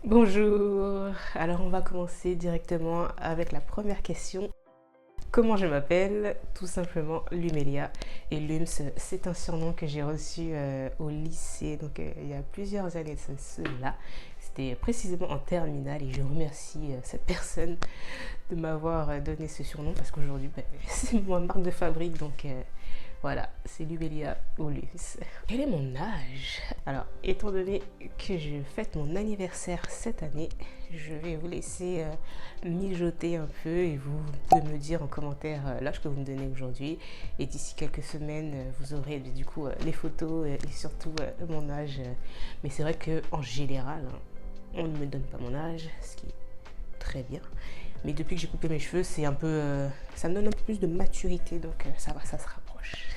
Bonjour, alors on va commencer directement avec la première question. Comment je m'appelle? Tout simplement Lumélia. Et Lums, c'est un surnom que j'ai reçu au lycée, donc il y a plusieurs années de cela. C'était précisément en terminale et je remercie cette personne de m'avoir donné ce surnom parce qu'aujourd'hui, c'est ma marque de fabrique, donc voilà, c'est Lumélia ou Lums. Quel est mon âge? Alors, étant donné que je fête mon anniversaire cette année, je vais vous laisser mijoter un peu et vous pouvez me dire en commentaire l'âge que vous me donnez aujourd'hui. Et d'ici quelques semaines, vous aurez du coup les photos et surtout mon âge. Mais c'est vrai qu'en général, hein, on ne me donne pas mon âge, ce qui est très bien. Mais depuis que j'ai coupé mes cheveux, c'est un peu, ça me donne un peu plus de maturité, donc ça va, ça se rapproche.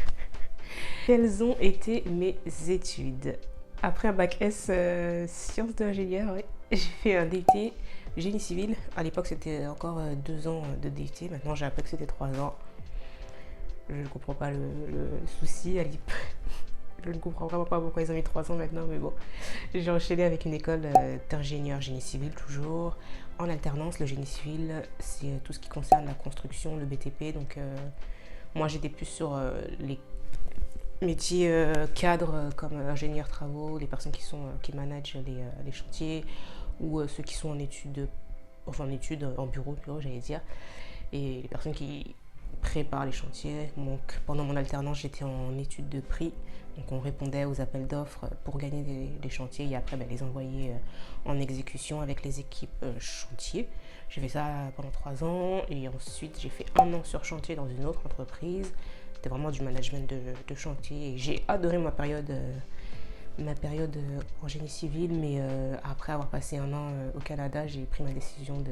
Quelles ont été mes études? Après un bac S sciences d'ingénieur, ouais, j'ai fait un DUT génie civil. À l'époque, c'était encore 2 ans de DUT. Maintenant, j'ai appris que c'était 3 ans. Je ne comprends pas le souci à l'époque. Je ne comprends vraiment pas pourquoi ils ont mis 3 ans maintenant, mais bon. J'ai enchaîné avec une école d'ingénieur génie civil, toujours en alternance. Le génie civil, c'est tout ce qui concerne la construction, le BTP. Donc, moi, j'étais plus sur les métiers cadres comme ingénieur travaux, les personnes qui managent les chantiers ou ceux qui sont en études, enfin en bureau j'allais dire, et les personnes qui préparent les chantiers. Donc pendant mon alternance, j'étais en études de prix, donc on répondait aux appels d'offres pour gagner des chantiers et après les envoyer en exécution avec les équipes chantier. J'ai fait ça pendant 3 ans et ensuite j'ai fait 1 an sur chantier dans une autre entreprise. C'était vraiment du management de chantier et j'ai adoré ma période en génie civil, mais après avoir passé 1 an au Canada, j'ai pris ma décision de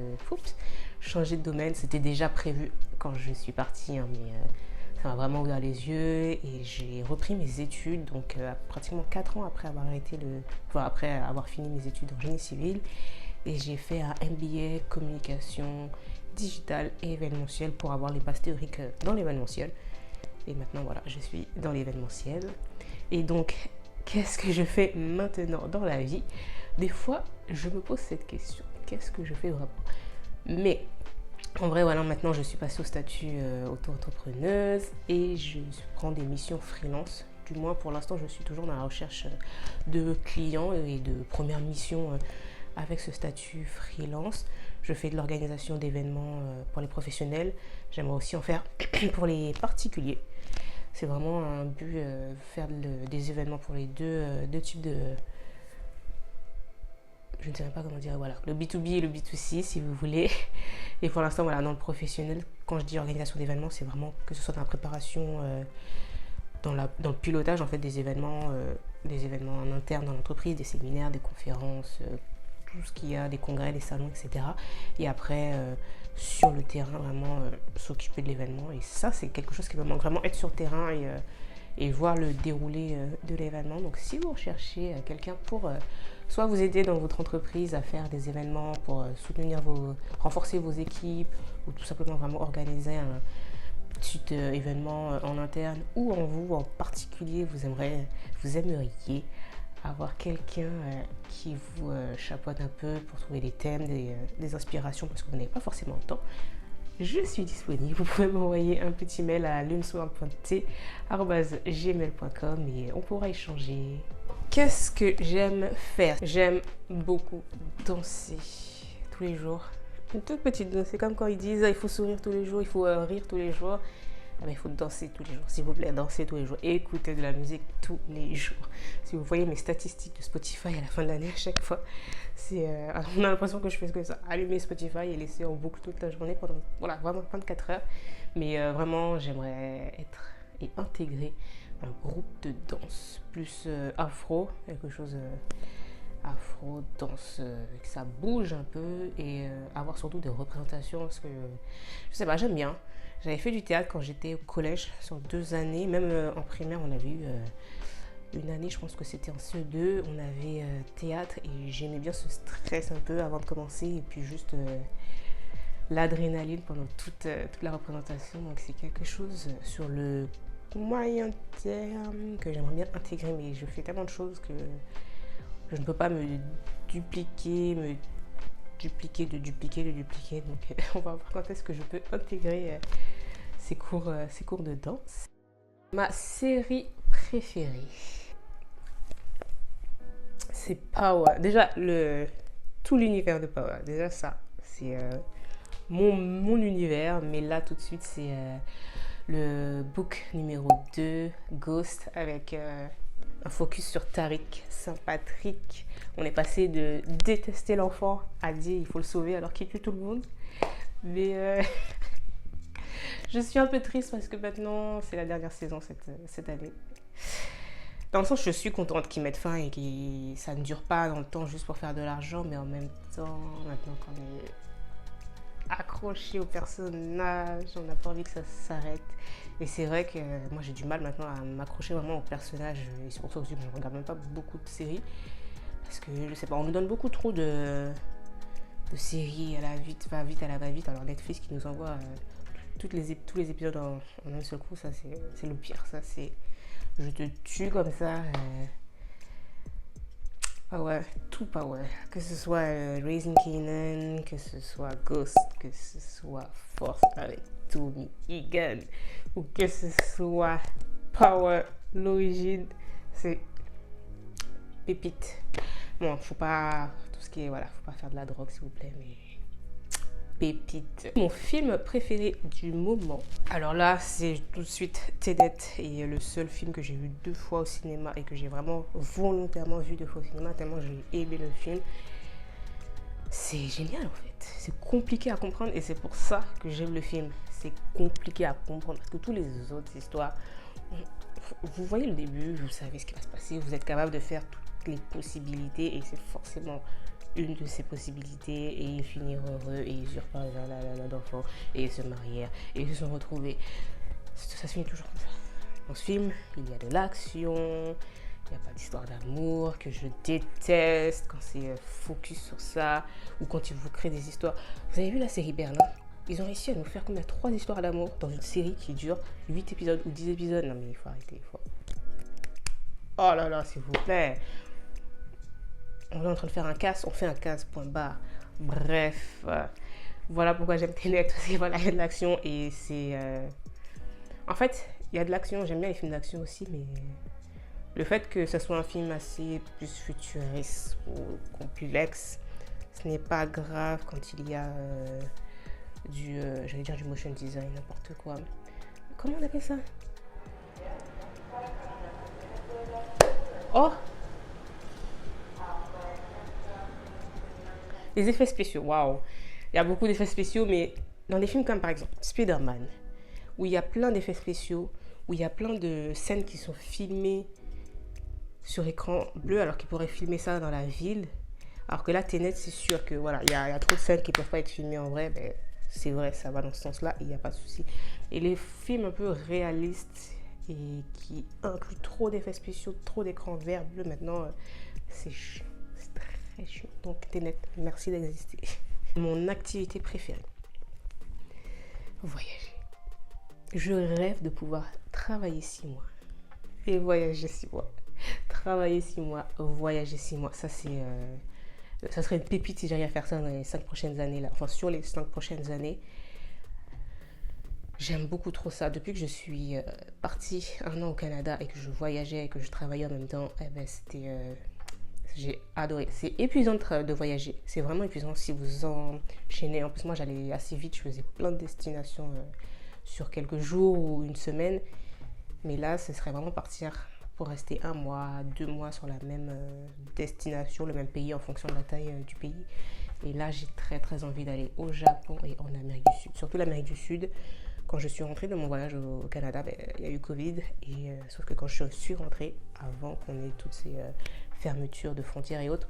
changer de domaine. C'était déjà prévu quand je suis partie, hein, mais ça m'a vraiment ouvert les yeux et j'ai repris mes études, donc pratiquement 4 ans après avoir après avoir fini mes études en génie civil, et j'ai fait un MBA communication digitale et événementielle pour avoir les bases théoriques dans l'événementiel. Et maintenant, voilà, je suis dans l'événementiel. Et donc, qu'est-ce que je fais maintenant dans la vie? Des fois, je me pose cette question. Qu'est-ce que je fais vraiment? Mais en vrai, voilà, maintenant, je suis passée au statut auto-entrepreneuse et je prends des missions freelance. Du moins, pour l'instant, je suis toujours dans la recherche de clients et de premières missions avec ce statut freelance. Je fais de l'organisation d'événements pour les professionnels. J'aimerais aussi en faire pour les particuliers. C'est vraiment un but, faire des événements pour les deux types de... Je ne sais même pas comment dire, voilà, le B2B et le B2C si vous voulez. Et pour l'instant, voilà, dans le professionnel, quand je dis organisation d'événements, c'est vraiment que ce soit dans la préparation, dans le pilotage en fait des événements en interne dans l'entreprise, des séminaires, des conférences, tout ce qu'il y a, des congrès, des salons, etc. Et après, sur le terrain, vraiment s'occuper de l'événement. Et ça, c'est quelque chose qui me manque, vraiment être sur le terrain et voir le déroulé de l'événement. Donc, si vous recherchez quelqu'un pour soit vous aider dans votre entreprise à faire des événements, pour renforcer vos équipes, ou tout simplement vraiment organiser un petit événement en interne, ou en particulier, vous aimeriez avoir quelqu'un qui vous chapeaute un peu pour trouver des thèmes, des inspirations, parce que vous n'avez pas forcément le temps, je suis disponible. Vous pouvez m'envoyer un petit mail à lumsworld.t@gmail.com et on pourra échanger. Qu'est-ce que j'aime faire? J'aime beaucoup danser tous les jours. Une toute petite danse, c'est comme quand ils disent il faut sourire tous les jours, il faut rire tous les jours. Ah ben, il faut danser tous les jours, s'il vous plaît, danser tous les jours, écouter de la musique tous les jours. Si vous voyez mes statistiques de Spotify à la fin de l'année, à chaque fois, on a l'impression que je fais que ça, allumer Spotify et laisser en boucle toute la journée pendant, voilà, vraiment 24 heures. Mais vraiment, j'aimerais être et intégrer un groupe de danse plus afro, quelque chose afro, danse, que ça bouge un peu et avoir surtout des représentations parce que je sais pas, j'aime bien. J'avais fait du théâtre quand j'étais au collège sur 2 années, même en primaire on avait eu une année, je pense que c'était en CE2, on avait théâtre et j'aimais bien ce stress un peu avant de commencer et puis juste l'adrénaline pendant toute la représentation. Donc c'est quelque chose sur le moyen terme que j'aimerais bien intégrer, mais je fais tellement de choses que je ne peux pas me dupliquer, de dupliquer. Donc on va voir quand est-ce que je peux intégrer ces cours de danse. Ma série préférée, c'est Power. Déjà, tout l'univers de Power. Déjà ça, c'est mon univers. Mais là, tout de suite, c'est le book numéro 2, Ghost, avec un focus sur Tariq, Saint-Patrick. On est passé de détester l'enfant à dire il faut le sauver alors qu'il tue tout le monde. Mais je suis un peu triste parce que maintenant, c'est la dernière saison cette année. Dans le sens, je suis contente qu'ils mettent fin et que ça ne dure pas dans le temps juste pour faire de l'argent, mais en même temps, maintenant qu'on est accroché au personnage, on n'a pas envie que ça s'arrête. Et c'est vrai que moi j'ai du mal maintenant à m'accrocher vraiment au personnage, et c'est pour ça aussi que je ne regarde même pas beaucoup de séries, parce que je sais pas, on nous donne beaucoup trop de séries à la vite, à la va-vite. Alors Netflix qui nous envoie tous les épisodes en un seul coup, ça c'est le pire. Ça c'est, je te tue comme ça. Power, tout Power, que ce soit Raising Kanan, que ce soit Ghost, que ce soit Force avec Tommy Egan, ou que ce soit Power, l'origine, c'est pépite. Bon, faut pas, tout ce qui est, voilà, faut pas faire de la drogue s'il vous plaît, mais pépite. Mon film préféré du moment, alors là c'est tout de suite Tenet, et le seul film que j'ai vu 2 fois au cinéma et que j'ai vraiment volontairement vu 2 fois au cinéma tellement j'ai aimé le film. C'est génial en fait, c'est compliqué à comprendre et c'est pour ça que j'aime le film. C'est compliqué à comprendre parce que toutes les autres histoires, vous voyez le début, vous savez ce qui va se passer, vous êtes capable de faire toutes les possibilités et c'est forcément une de ces possibilités, et ils finirent heureux et ils eurent pas d'enfants et ils se marièrent et ils se sont retrouvés. Ça se finit toujours comme ça. Dans ce film, il y a de l'action, il n'y a pas d'histoire d'amour que je déteste quand c'est focus sur ça ou quand ils vous créent des histoires. Vous avez vu la série Berlin? Ils ont réussi à nous faire combien? 3 histoires d'amour dans une série qui dure 8 épisodes ou 10 épisodes. Non mais il faut arrêter, Oh là là, s'il vous plaît. On est en train de faire un casse, on fait un casse, point barre. Bref, voilà pourquoi j'aime Tenet, parce qu'il voilà, y a de l'action et c'est... En fait, il y a de l'action, j'aime bien les films d'action aussi, mais le fait que ce soit un film assez plus futuriste ou complexe, ce n'est pas grave quand il y a j'allais dire du motion design, n'importe quoi. Comment on appelle ça? Oh! Les effets spéciaux, waouh! Il y a beaucoup d'effets spéciaux, mais dans des films comme par exemple Spider-Man, où il y a plein d'effets spéciaux, où il y a plein de scènes qui sont filmées sur écran bleu, alors qu'ils pourraient filmer ça dans la ville. Alors que là, Tenet, c'est sûr que voilà, il y a trop de scènes qui ne peuvent pas être filmées en vrai. Ben, c'est vrai, ça va dans ce sens-là, il n'y a pas de souci. Et les films un peu réalistes et qui incluent trop d'effets spéciaux, trop d'écrans verts, bleus, maintenant, c'est chiant. C'est très chiant. Donc, Tenet, merci d'exister. Mon activité préférée, voyager. Je rêve de pouvoir travailler 6 mois et voyager 6 mois. Travailler 6 mois, voyager 6 mois. Ça, c'est... ça serait une pépite si j'arrive à faire ça dans les 5 prochaines années. Là. Enfin, sur les 5 prochaines années. J'aime beaucoup trop ça. Depuis que je suis partie 1 an au Canada et que je voyageais et que je travaillais en même temps, eh ben, c'était... j'ai adoré. C'est épuisant de voyager. C'est vraiment épuisant si vous enchaînez. En plus, moi, j'allais assez vite. Je faisais plein de destinations sur quelques jours ou une semaine. Mais là, ce serait vraiment partir pour rester 1 mois, 2 mois sur la même destination, le même pays en fonction de la taille du pays. Et là, j'ai très très envie d'aller au Japon et en Amérique du Sud. Surtout l'Amérique du Sud. Quand je suis rentrée de mon voyage au Canada, il y a eu Covid. Et, sauf que quand je suis rentrée, avant qu'on ait toutes ces fermetures de frontières et autres,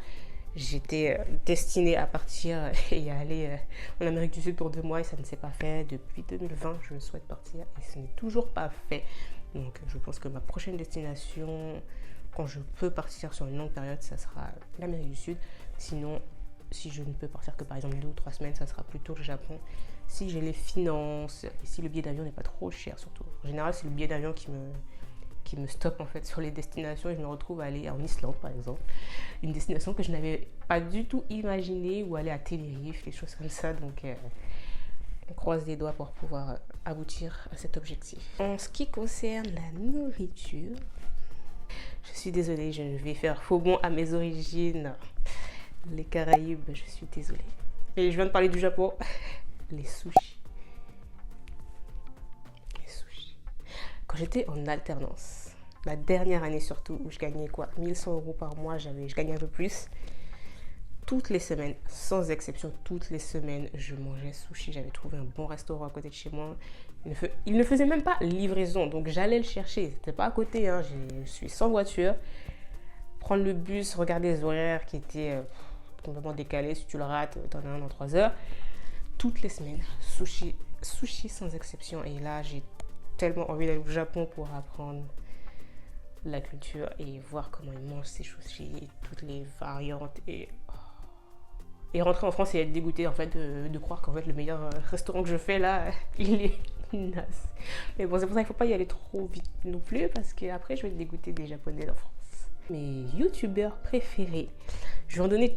j'étais destinée à partir et à aller en Amérique du Sud pour 2 mois et ça ne s'est pas fait. Depuis 2020, je souhaite partir et ce n'est toujours pas fait. Donc je pense que ma prochaine destination, quand je peux partir sur une longue période, ça sera l'Amérique du Sud. Sinon, si je ne peux partir que par exemple 2 ou 3 semaines, ça sera plutôt le Japon. Si j'ai les finances et si le billet d'avion n'est pas trop cher surtout. En général, c'est le billet d'avion qui qui me stoppe en fait sur les destinations et je me retrouve à aller en Islande par exemple. Une destination que je n'avais pas du tout imaginée, ou aller à Tenerife, des choses comme ça. Donc on croise les doigts pour pouvoir aboutir à cet objectif. En ce qui concerne la nourriture, je suis désolée, je vais faire faux bond à mes origines. Les Caraïbes, je suis désolée. Et je viens de parler du Japon. Les sushis. Les sushis. Quand j'étais en alternance, la dernière année surtout, où je gagnais quoi, 1100 € par mois, je gagnais un peu plus. Toutes les semaines, sans exception, toutes les semaines, je mangeais sushi. J'avais trouvé un bon restaurant à côté de chez moi. Il ne faisait même pas livraison, donc j'allais le chercher. C'était pas à côté, hein. Je suis sans voiture. Prendre le bus, regarder les horaires qui étaient complètement décalés. Si tu le rates, t'en as un dans 3 heures. Toutes les semaines, sushi sans exception. Et là, j'ai tellement envie d'aller au Japon pour apprendre la culture et voir comment ils mangent ces sushis, toutes les variantes, et rentrer en France et être dégoûté en fait de croire qu'en fait le meilleur restaurant que je fais là, il est naze. Mais bon, c'est pour ça qu'il ne faut pas y aller trop vite non plus, parce qu'après je vais être dégoûté des Japonais en France. Mes youtubeurs préférés, je vais en donner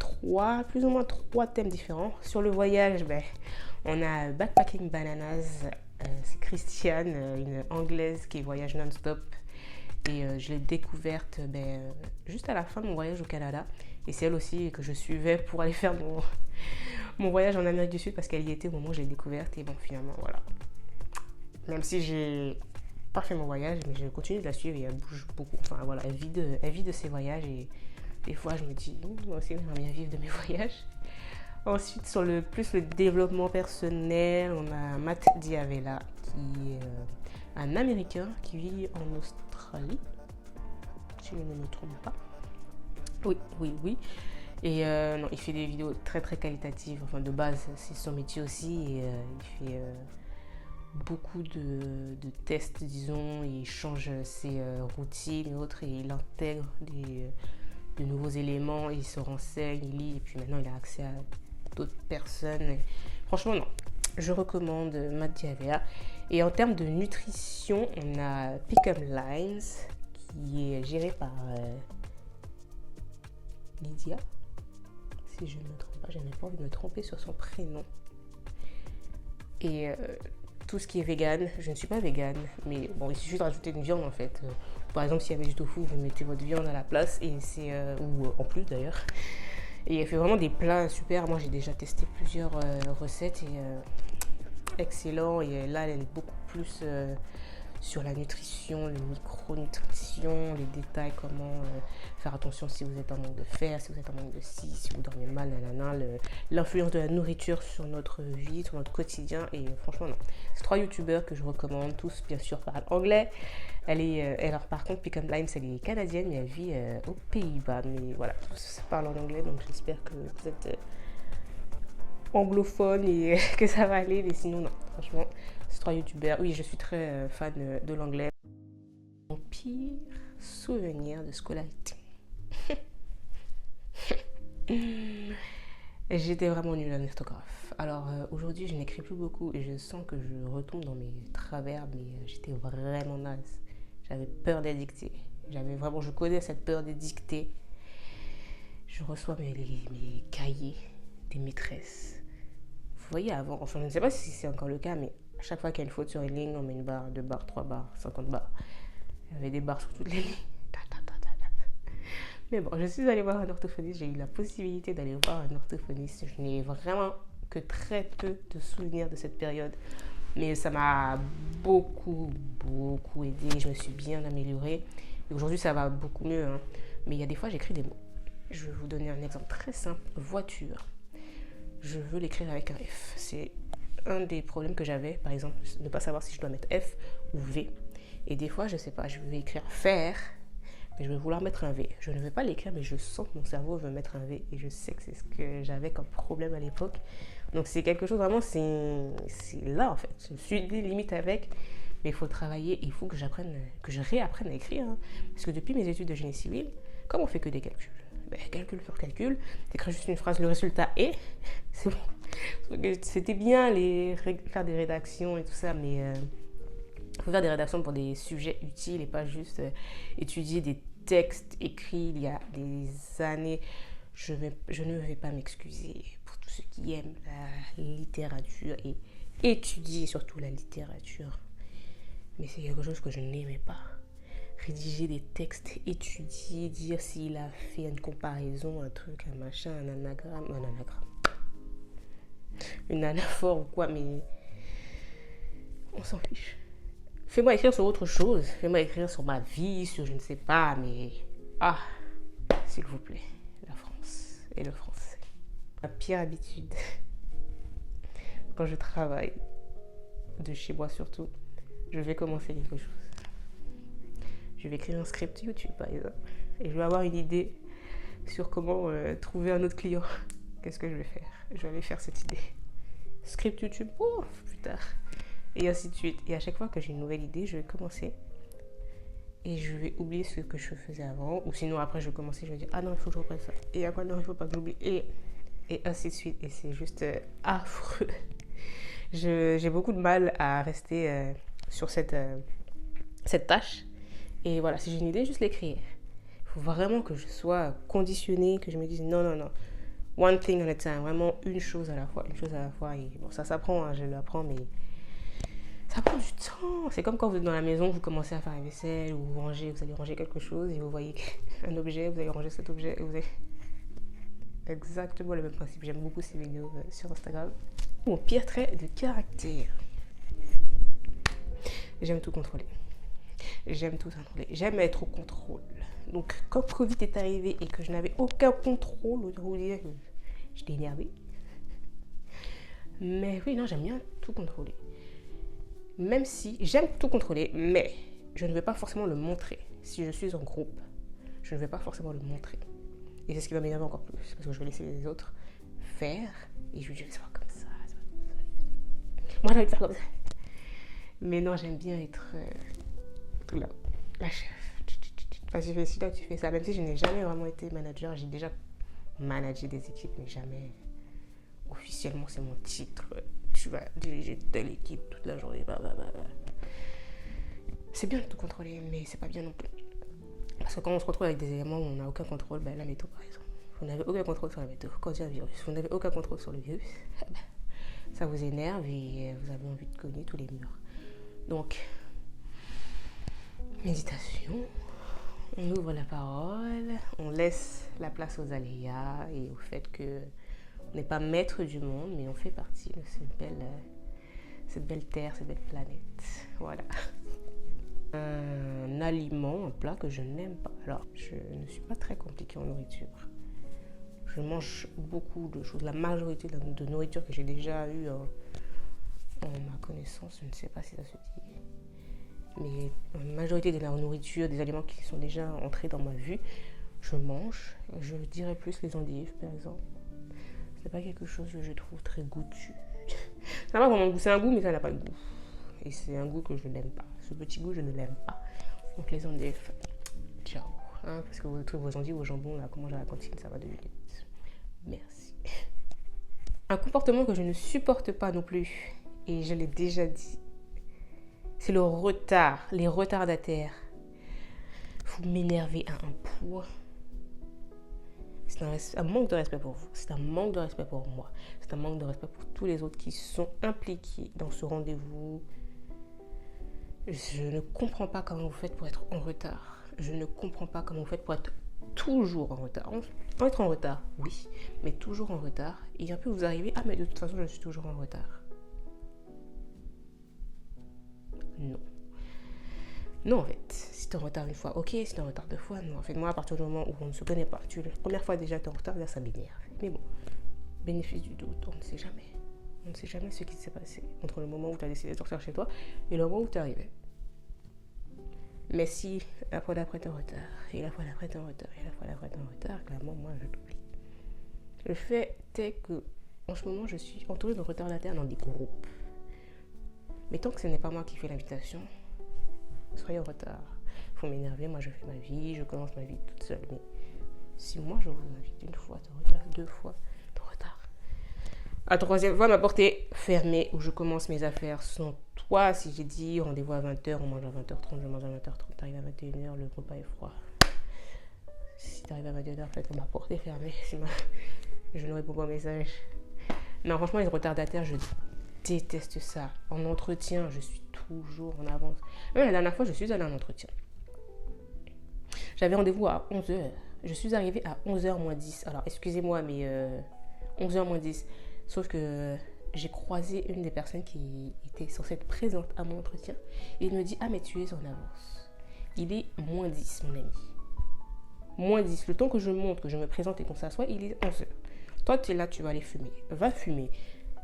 plus ou moins trois thèmes différents. Sur le voyage, on a Backpacking Bananas, c'est Christiane, une anglaise qui voyage non-stop. Et je l'ai découverte juste à la fin de mon voyage au Canada. Et c'est elle aussi que je suivais pour aller faire mon voyage en Amérique du Sud, parce qu'elle y était au moment où je l'ai découverte. Et bon, finalement, voilà. Même si j'ai pas fait mon voyage, mais je continue de la suivre et elle bouge beaucoup. Enfin voilà, elle vit de ses voyages, et des fois je me dis, moi aussi j'aimerais bien vivre de mes voyages. Ensuite, sur le développement personnel, on a Matt D'Avella, qui est un Américain qui vit en Australie, si je ne me trompe pas. Oui. Et non, il fait des vidéos très très qualitatives. Enfin, de base, c'est son métier aussi. Et il fait beaucoup de tests, disons. Il change ses routines et autres, et il intègre de nouveaux éléments. Il se renseigne, il lit, et puis maintenant il a accès à d'autres personnes. Et franchement, non. Je recommande Matt D'Avella. Et en termes de nutrition, on a Pick Up Lines, qui est géré par Lydia, si je ne me trompe pas. Je n'ai pas envie de me tromper sur son prénom. Et tout ce qui est vegan, je ne suis pas vegan, mais bon, il suffit de rajouter une viande en fait. Par exemple, s'il y avait du tofu, vous mettez votre viande à la place, et c'est ou en plus d'ailleurs. Et elle fait vraiment des plats super. Moi, j'ai déjà testé plusieurs recettes, et excellent. Et là, elle est beaucoup plus sur la nutrition, la micronutrition, les détails, comment faire attention si vous êtes en manque de fer, si vous êtes en manque de si vous dormez mal, l'influence de la nourriture sur notre vie, sur notre quotidien. Et franchement, non. C'est 3 youtubeurs que je recommande, tous bien sûr parlent anglais. Alors par contre, Pick Up Lines, elle est canadienne, mais elle vit aux Pays-Bas. Mais voilà, tous parlent en anglais, donc j'espère que vous êtes anglophone et que ça va aller. Mais sinon, non, franchement, ces 3 youtubeurs. Oui, je suis très fan de l'anglais. Mon pire souvenir de scolarité. J'étais vraiment nulle en orthographe. Alors aujourd'hui, je n'écris plus beaucoup et je sens que je retombe dans mes travers, mais j'étais vraiment naze. J'avais peur d'être dictée. Je connais cette peur d'être dictée. Je reçois mes cahiers des maîtresses. Vous voyez, avant, enfin, je ne sais pas si c'est encore le cas, mais à chaque fois qu'il y a une faute sur une ligne, on met une barre, 2 barres, 3 barres, 50 barres. Il y avait des barres sur toutes les lignes. Mais bon, je suis allée voir un orthophoniste. J'ai eu la possibilité d'aller voir un orthophoniste. Je n'ai vraiment que très peu de souvenirs de cette période. Mais ça m'a beaucoup aidé. Je me suis bien améliorée. Et aujourd'hui, ça va beaucoup mieux. Hein. Mais il y a des fois, j'écris des mots. Je vais vous donner un exemple très simple. Voiture. Je veux l'écrire avec un F. C'est un des problèmes que j'avais. Par exemple, ne pas savoir si je dois mettre F ou V. Et des fois, je ne sais pas. Je vais écrire faire. Mais je vais vouloir mettre un V. Je ne vais pas l'écrire, mais je sens que mon cerveau veut mettre un V. Et je sais que c'est ce que j'avais comme problème à l'époque. Donc c'est quelque chose vraiment, c'est là en fait. Je me suis dit limite avec, mais il faut travailler. Il faut que je réapprenne à écrire. Hein. Parce que depuis mes études de génie civil, comme on fait que des calculs, calcul sur calcul, t'écris juste une phrase, le résultat est, c'est bon. C'était bien faire des rédactions et tout ça, mais Il faut faire des rédactions pour des sujets utiles et pas juste étudier des textes écrits il y a des années. Je ne vais pas m'excuser pour tous ceux qui aiment la littérature et étudier surtout la littérature. Mais c'est quelque chose que je n'aimais pas. Rédiger des textes, étudier, dire s'il a fait une comparaison, un truc, un machin, un anagramme, une anaphore ou quoi, mais on s'en fiche. Fais-moi écrire sur autre chose, fais-moi écrire sur ma vie, sur je ne sais pas, mais s'il vous plaît, la France et le français. Ma pire habitude, quand je travaille, de chez moi surtout, je vais commencer quelque chose. Je vais écrire un script YouTube par exemple, et je vais avoir une idée sur comment trouver un autre client. Qu'est-ce que je vais faire? Je vais aller faire cette idée. Script YouTube, plus tard. Et ainsi de suite. Et à chaque fois que j'ai une nouvelle idée, je vais commencer. Et je vais oublier ce que je faisais avant. Ou sinon, après, je vais commencer, je vais dire, ah non, il faut que je reprenne ça. Et après, non, il ne faut pas que j'oublie. Et ainsi de suite. Et c'est juste affreux. J'ai beaucoup de mal à rester sur cette tâche. Et voilà, si j'ai une idée, juste l'écrire. Il faut vraiment que je sois conditionnée, que je me dise, non. One thing at a time. Vraiment une chose à la fois. Une chose à la fois. Et bon, ça s'apprend, hein, je l'apprends, mais ça prend du temps. C'est comme quand vous êtes dans la maison, vous commencez à faire la vaisselle ou vous allez ranger quelque chose et vous voyez un objet, vous allez ranger cet objet et vous allez... Exactement le même principe. J'aime beaucoup ces vidéos sur Instagram. Mon pire trait de caractère. J'aime tout contrôler. J'aime être au contrôle. Donc quand Covid est arrivé et que je n'avais aucun contrôle, autant vous dire que j'étais énervée. Mais oui, non, j'aime bien tout contrôler. Même si j'aime tout contrôler, mais je ne vais pas forcément le montrer. Si je suis en groupe, je ne vais pas forcément le montrer. Et c'est ce qui va m'énerver encore plus, parce que je vais laisser les autres faire, et je vais dire, c'est pas comme ça. Moi, j'ai envie de faire comme ça. Mais non, j'aime bien être tout là, la chef. Enfin, tu fais ci, là, tu fais ça. Même si je n'ai jamais vraiment été manager, j'ai déjà managé des équipes, mais jamais officiellement, c'est mon titre. Tu vas diriger telle équipe toute la journée. C'est bien de tout contrôler, mais c'est pas bien non plus. Parce que quand on se retrouve avec des éléments où on n'a aucun contrôle, la météo par exemple. Vous n'avez aucun contrôle sur la météo. Quand il y a un virus, vous n'avez aucun contrôle sur le virus. Ça vous énerve et vous avez envie de cogner tous les murs. Donc, méditation. On ouvre la parole, on laisse la place aux aléas et au fait que on n'est pas maître du monde, mais on fait partie de cette belle terre, cette belle planète. Voilà. Un aliment, un plat que je n'aime pas. Alors, je ne suis pas très compliquée en nourriture. Je mange beaucoup de choses. La majorité de nourriture que j'ai déjà eue en ma connaissance, je ne sais pas si ça se dit. Mais la majorité de la nourriture, des aliments qui sont déjà entrés dans ma vie, je mange. Je dirais plus les endives, par exemple. C'est pas quelque chose que je trouve très goûtu. Ça n'a pas vraiment goût. C'est un goût, mais ça n'a pas de goût. Et c'est un goût que je n'aime pas. Ce petit goût, je ne l'aime pas. Donc les endives, ciao. Hein, parce que vous trouvez vos endives au jambon, là, comment j'ai à la cantine, ça va 2 minutes. Merci. Un comportement que je ne supporte pas non plus, et je l'ai déjà dit, c'est le retard, les retardataires. Vous m'énervez à un point. C'est un manque de respect pour vous. C'est un manque de respect pour moi. C'est un manque de respect pour tous les autres qui sont impliqués dans ce rendez-vous. Je ne comprends pas comment vous faites pour être en retard. Je ne comprends pas comment vous faites pour être toujours en retard. Être en retard, oui, mais toujours en retard. Et un peu vous arrivez, mais de toute façon, je suis toujours en retard. Non. Non, en fait, si tu es en retard une fois, ok. Si tu es en retard 2 fois, non. En fait, moi, à partir du moment où on ne se connaît pas, la première fois déjà, tu es en retard, là, ça m'énerve. Mais bon, bénéfice du doute, on ne sait jamais. On ne sait jamais ce qui s'est passé entre le moment où tu as décidé de sortir chez toi et le moment où tu es arrivé. Mais si la fois d'après tu es en retard, et la fois d'après tu es en retard, et la fois d'après tu es en retard, clairement, moi, je t'oublie. Le fait est que, en ce moment, je suis entourée de retardataires dans des groupes. Mais tant que ce n'est pas moi qui fais l'invitation, soyez en retard. Il faut m'énerver, moi je fais ma vie, je commence ma vie toute seule. Mais si moi je vous invite 1 fois, t'es en retard, 2 fois, t'es en retard. La 3e fois, ma porte est fermée où je commence mes affaires sans tout Pourquoi si j'ai dit rendez-vous à 20h, on mange à 20h30, je mange à 20h30, t'arrives à 21h, le repas est froid. Si t'arrives à 21h, peut-être ma porte est fermée. Je ne réponds pas au message. Non, franchement, les retardataires, je déteste ça. En entretien, je suis toujours en avance. Même la dernière fois, je suis allée en entretien. J'avais rendez-vous à 11h. Je suis arrivée à 11h moins 10. Alors, excusez-moi, mais 11h moins 10. Sauf que j'ai croisé une des personnes qui était censée être présente à mon entretien. Et il me dit, ah, mais tu es en avance. Il est moins 10, mon ami. Moins 10. Le temps que je monte, que je me présente et qu'on s'assoit, il est 11h. Toi, tu es là, tu vas aller fumer. Va fumer.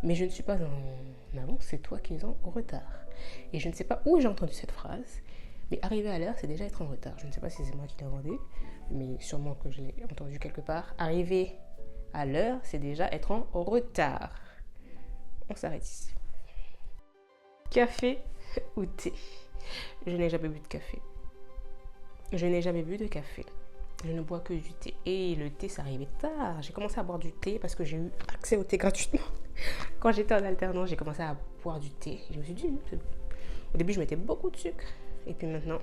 Mais je ne suis pas en avance, c'est toi qui es en retard. Et je ne sais pas où j'ai entendu cette phrase, mais arriver à l'heure, c'est déjà être en retard. Je ne sais pas si c'est moi qui l'ai inventé, mais sûrement que je l'ai entendu quelque part. Arriver à l'heure, c'est déjà être en retard. On s'arrête ici. Café ou thé? Je n'ai jamais bu de café. Je n'ai jamais bu de café. Je ne bois que du thé. Et le thé, ça arrivait tard. J'ai commencé à boire du thé parce que j'ai eu accès au thé gratuitement. Quand j'étais en alternance, j'ai commencé à boire du thé. Et je me suis dit, au début, je mettais beaucoup de sucre. Et puis maintenant,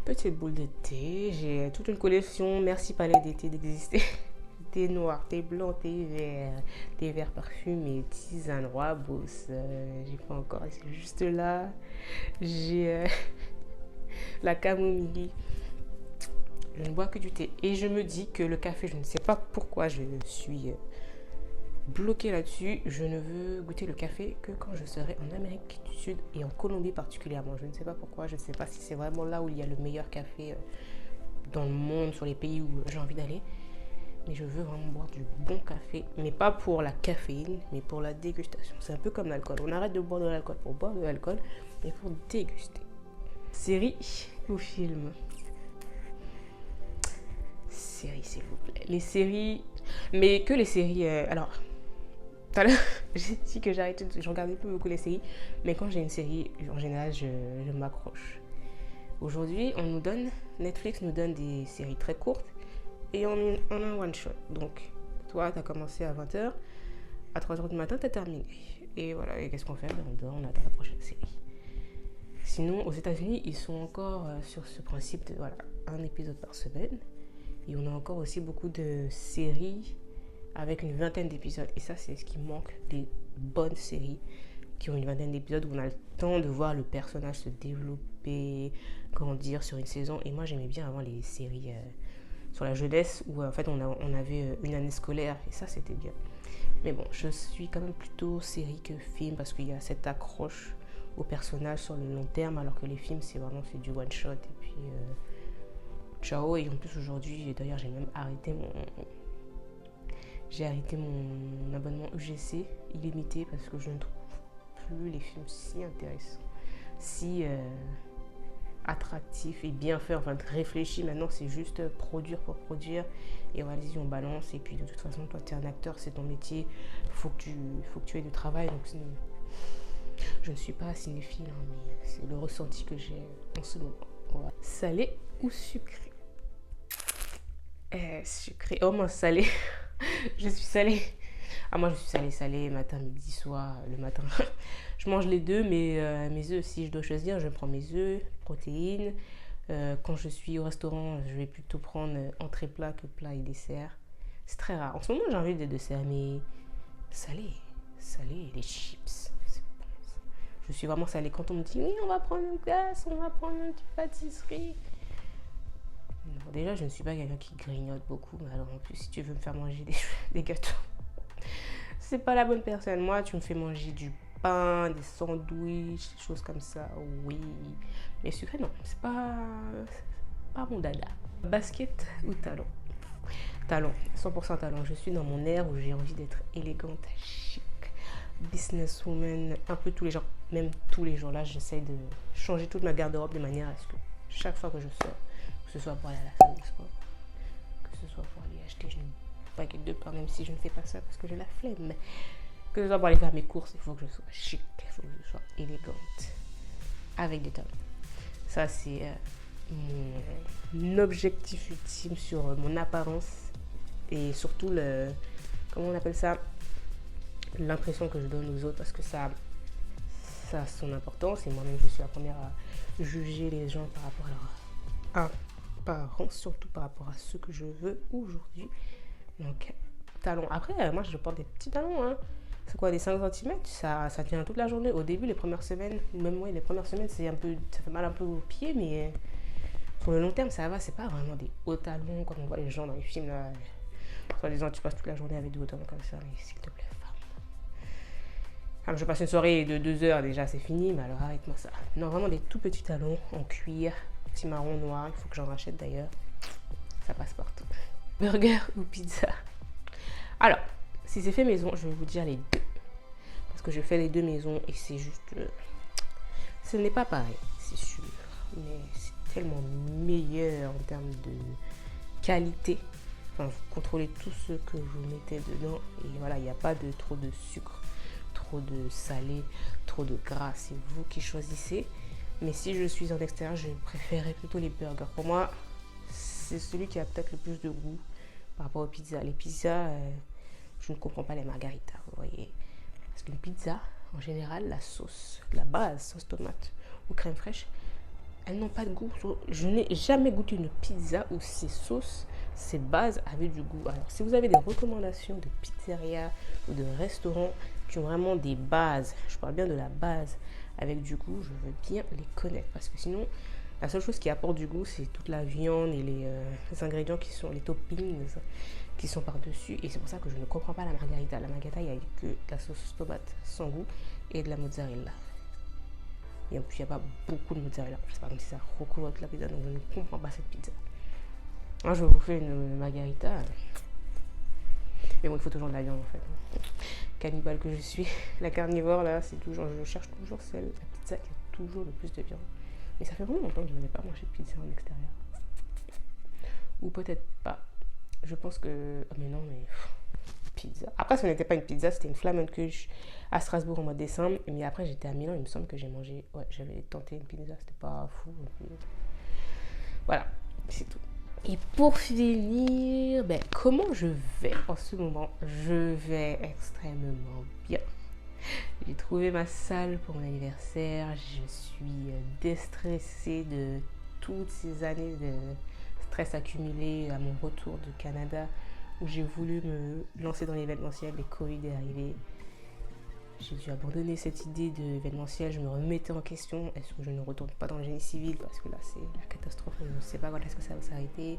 petite boule de thé. J'ai toute une collection. Merci Palais d'été d'exister. Thé noir, thé blanc, thé vert parfumé, tisane, rooibos. J'ai pas encore, c'est juste là. J'ai la camomille. Je ne bois que du thé. Et je me dis que le café, je ne sais pas pourquoi je suis bloquée là-dessus. Je ne veux goûter le café que quand je serai en Amérique du Sud et en Colombie particulièrement. Je ne sais pas pourquoi. Je ne sais pas si c'est vraiment là où il y a le meilleur café dans le monde, sur les pays où j'ai envie d'aller. Mais je veux vraiment boire du bon café. Mais pas pour la caféine, mais pour la dégustation. C'est un peu comme l'alcool. On arrête de boire de l'alcool pour boire de l'alcool, mais pour déguster. Série ou film? Séries, s'il vous plaît. Les séries, mais que les séries. Alors, tout à l'heure, j'ai dit que j'arrêtais, je regardais plus beaucoup les séries, mais quand j'ai une série, en général, je m'accroche. Aujourd'hui, Netflix nous donne des séries très courtes et on a un one shot. Donc, toi, tu as commencé à 20h, à 3h du matin, tu as terminé. Et voilà, et qu'est-ce qu'on fait? On dort, on attend la prochaine série. Sinon, aux États-Unis, ils sont encore sur ce principe de voilà, un épisode par semaine. Et on a encore aussi beaucoup de séries avec une vingtaine d'épisodes. Et ça, c'est ce qui manque des bonnes séries qui ont une vingtaine d'épisodes où on a le temps de voir le personnage se développer, grandir sur une saison. Et moi, j'aimais bien avant les séries sur la jeunesse où en fait on avait une année scolaire. Et ça, c'était bien. Mais bon, je suis quand même plutôt série que film parce qu'il y a cette accroche au personnage sur le long terme. Alors que les films, c'est du one shot. Et puis... ciao. Et en plus aujourd'hui, d'ailleurs j'ai même arrêté mon abonnement UGC illimité parce que je ne trouve plus les films si intéressants, si attractifs et bien faits, enfin réfléchis. Maintenant c'est juste produire pour produire et vas-y on balance. Et puis de toute façon toi tu es un acteur, c'est ton métier, faut que tu aies du travail. Donc je ne suis pas cinéphile hein, mais c'est le ressenti que j'ai en ce moment. Voilà. Salé ou sucré? Sucré. Oh, moi, salé. Je suis salée. Ah, moi, je suis salée, matin, midi, soir, le matin. Je mange les deux, mais mes œufs, si je dois choisir, je prends mes œufs, protéines. Quand je suis au restaurant, je vais plutôt prendre entrée plat que plat et dessert. C'est très rare. En ce moment, j'ai envie de dessert, mais salé, les chips. C'est bon, ça. Je suis vraiment salée. Quand on me dit, oui, on va prendre une glace, on va prendre une petite pâtisserie. Non, déjà, je ne suis pas quelqu'un qui grignote beaucoup. Mais alors, en plus, si tu veux me faire manger des gâteaux, c'est pas la bonne personne. Moi, tu me fais manger du pain, des sandwichs, des choses comme ça, oui. Mais sucré, non, c'est pas mon dada. Basket ou talon? Talon, 100% talon. Je suis dans mon air où j'ai envie d'être élégante, chic, businesswoman, un peu tous les jours. Même tous les jours là, j'essaie de changer toute ma garde-robe de manière à ce que chaque fois que je sors, que ce soit pour aller à la salle de sport, que ce soit pour aller acheter une baguette de pain, même si je ne fais pas ça parce que j'ai la flemme, que ce soit pour aller faire mes courses, il faut que je sois chic, il faut que je sois élégante, avec des talons. Ça, c'est mon objectif ultime sur mon apparence et surtout comment on appelle ça, l'impression que je donne aux autres, parce que ça ça a son importance et moi-même je suis la première à juger les gens par rapport à leur apparence, surtout par rapport à ce que je veux aujourd'hui. Donc talons, après moi je porte des petits talons, hein. C'est quoi, des 5 cm, ça tient toute la journée. Au début, les premières semaines, même moi, les premières semaines, ça fait mal un peu aux pieds, mais sur le long terme, ça va. C'est pas vraiment des hauts talons comme on voit les gens dans les films là. Soit disant, tu passes toute la journée avec des hauts talons comme ça, mais s'il te plaît, femme. Comme je passe une soirée de 2 heures déjà, c'est fini, mais alors arrête-moi ça. Non, vraiment des tout petits talons en cuir, petit marron noir, il faut que j'en rachète d'ailleurs. Ça passe partout. Burger ou pizza? Alors, si c'est fait maison, je vais vous dire les deux. Parce que je fais les deux maison et c'est juste... ce n'est pas pareil, c'est sûr. Mais c'est tellement meilleur en termes de qualité. Enfin, vous contrôlez tout ce que vous mettez dedans. Et voilà, il n'y a pas de trop de sucre, trop de salé, trop de gras. C'est vous qui choisissez. Mais si je suis en extérieur, je préférerais plutôt les burgers. Pour moi, c'est celui qui a peut-être le plus de goût par rapport aux pizzas. Les pizzas... je ne comprends pas les margaritas, vous voyez. Parce qu'une pizza, en général, la sauce, la base, sauce tomate ou crème fraîche, elles n'ont pas de goût. Je n'ai jamais goûté une pizza où ces sauces, ces bases avaient du goût. Alors, si vous avez des recommandations de pizzeria ou de restaurants qui ont vraiment des bases, je parle bien de la base avec du goût, je veux bien les connaître. Parce que sinon, la seule chose qui apporte du goût, c'est toute la viande et les ingrédients qui sont les toppings qui sont par-dessus. Et c'est pour ça que je ne comprends pas la margarita. La margarita, il n'y a que de la sauce tomate sans goût et de la mozzarella. Et en plus, il n'y a pas beaucoup de mozzarella. C'est pas comme si ça recouvre la pizza, donc je ne comprends pas cette pizza. Moi, je vais vous faire une margarita. Mais bon, il faut toujours de la viande en fait. Cannibale que je suis. La carnivore, là, c'est toujours... Je cherche toujours la pizza qui a toujours le plus de viande. Mais ça fait vraiment longtemps que je n'avais pas mangé de pizza en extérieur. Ou peut-être pas. Je pense que... Oh mais non, mais... Pizza. Après, ce n'était pas une pizza, c'était une Flammkuchen à Strasbourg au mois de décembre. Mais après, j'étais à Milan, il me semble que j'ai mangé... Ouais, j'avais tenté une pizza, c'était pas fou. Voilà, c'est tout. Et pour finir, comment je vais en ce moment? Je vais extrêmement bien. J'ai trouvé ma salle pour mon anniversaire. Je suis déstressée de toutes ces années de stress accumulé à mon retour du Canada où j'ai voulu me lancer dans l'événementiel. Le Covid est arrivé. J'ai dû abandonner cette idée de l'événementiel. Je me remettais en question. Est-ce que je ne retourne pas dans le génie civil? Parce que là, c'est la catastrophe. Je ne sais pas quand est-ce que ça va s'arrêter.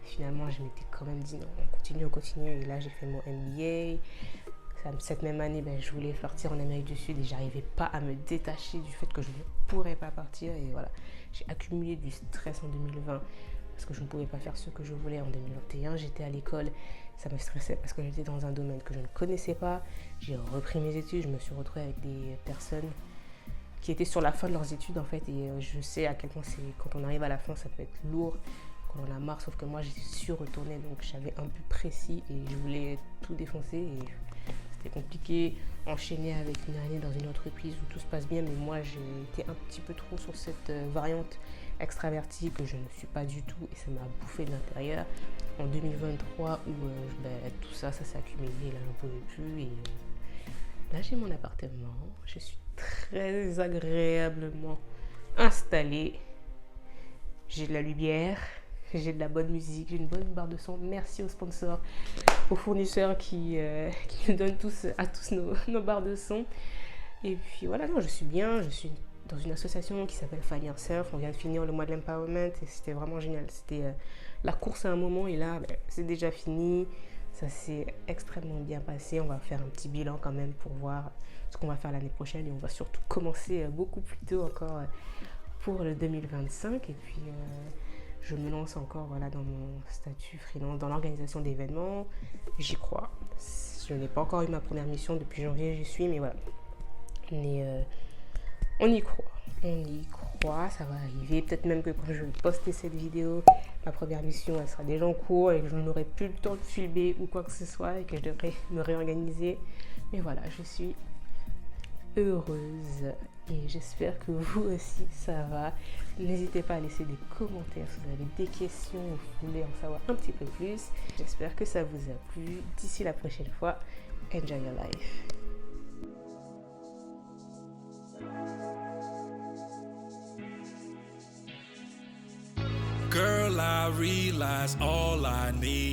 Finalement, je m'étais quand même dit non, on continue. Et là, j'ai fait mon MBA. Cette même année, je voulais partir en Amérique du Sud et j'arrivais pas à me détacher du fait que je ne pourrais pas partir. Et voilà, j'ai accumulé du stress en 2020 parce que je ne pouvais pas faire ce que je voulais en 2021. J'étais à l'école, ça me stressait parce que j'étais dans un domaine que je ne connaissais pas. J'ai repris mes études, je me suis retrouvée avec des personnes qui étaient sur la fin de leurs études en fait. Et je sais à quel point quand on arrive à la fin, ça peut être lourd, quand on a marre. Sauf que moi, j'ai su retourner, donc j'avais un but précis et je voulais tout défoncer. Et c'était compliqué, enchaîner avec une année dans une entreprise où tout se passe bien, mais moi j'ai été un petit peu trop sur cette variante extravertie que je ne suis pas du tout et ça m'a bouffé de l'intérieur. En 2023 où tout ça s'est accumulé, là j'en pouvais plus et là j'ai mon appartement, je suis très agréablement installée, j'ai de la lumière, j'ai de la bonne musique, j'ai une bonne barre de son. Merci aux sponsors, aux fournisseurs qui nous donnent à tous nos barres de son. Et puis voilà, non, je suis bien. Je suis dans une association qui s'appelle Fire Surf. On vient de finir le mois de l'empowerment et c'était vraiment génial. C'était la course à un moment et là, c'est déjà fini. Ça s'est extrêmement bien passé. On va faire un petit bilan quand même pour voir ce qu'on va faire l'année prochaine et on va surtout commencer beaucoup plus tôt encore pour le 2025. Et puis... je me lance encore dans mon statut freelance, dans l'organisation d'événements. J'y crois. Je n'ai pas encore eu ma première mission depuis janvier, j'y suis, mais voilà. On y croit. On y croit, ça va arriver. Peut-être même que quand je vais poster cette vidéo, ma première mission, elle sera déjà en cours et que je n'aurai plus le temps de filmer ou quoi que ce soit et que je devrais me réorganiser. Mais voilà, je suis heureuse et j'espère que vous aussi ça va. N'hésitez pas à laisser des commentaires si vous avez des questions ou si vous voulez en savoir un petit peu plus. J'espère que ça vous a plu. D'ici la prochaine fois, enjoy your life. I realize all I need